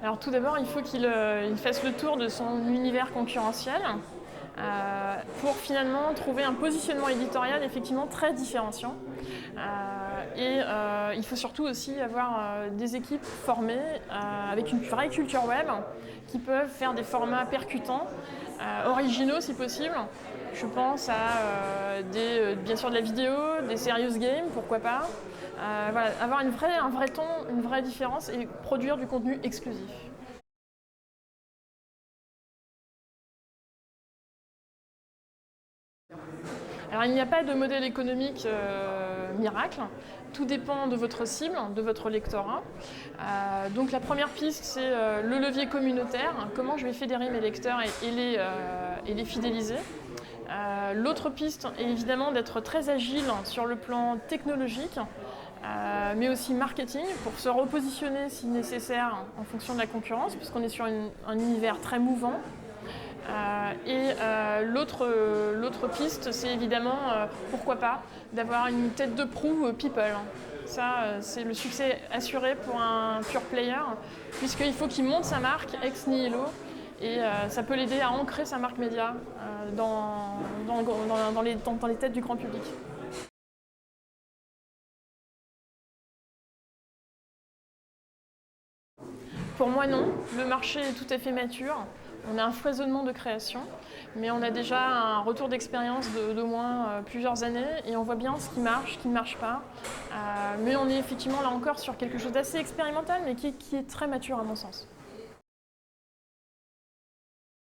Alors tout d'abord, il faut qu'il fasse le tour de son univers concurrentiel pour finalement trouver un positionnement éditorial effectivement très différenciant. Il faut surtout aussi avoir des équipes formées avec une vraie culture web qui peuvent faire des formats percutants, originaux si possible. Je pense à bien sûr de la vidéo, des serious games, pourquoi pas. Voilà, avoir un vrai ton, une vraie différence et produire du contenu exclusif. Alors il n'y a pas de modèle économique miracle, tout dépend de votre cible, de votre lectorat. Donc la première piste c'est le levier communautaire, comment je vais fédérer mes lecteurs et les fidéliser. L'autre piste est évidemment d'être très agile sur le plan technologique, mais aussi marketing, pour se repositionner si nécessaire en fonction de la concurrence, puisqu'on est sur un univers très mouvant. L'autre piste, c'est évidemment, pourquoi pas, d'avoir une tête de proue people. Ça, c'est le succès assuré pour un pure player, puisqu'il faut qu'il monte sa marque ex nihilo, et ça peut l'aider à ancrer sa marque média dans les têtes du grand public. Pour moi, non. Le marché est tout à fait mature. On a un foisonnement de création, mais on a déjà un retour d'expérience d'au moins plusieurs années et on voit bien ce qui ne marche pas. Mais on est effectivement là encore sur quelque chose d'assez expérimental, mais qui est très mature à mon sens.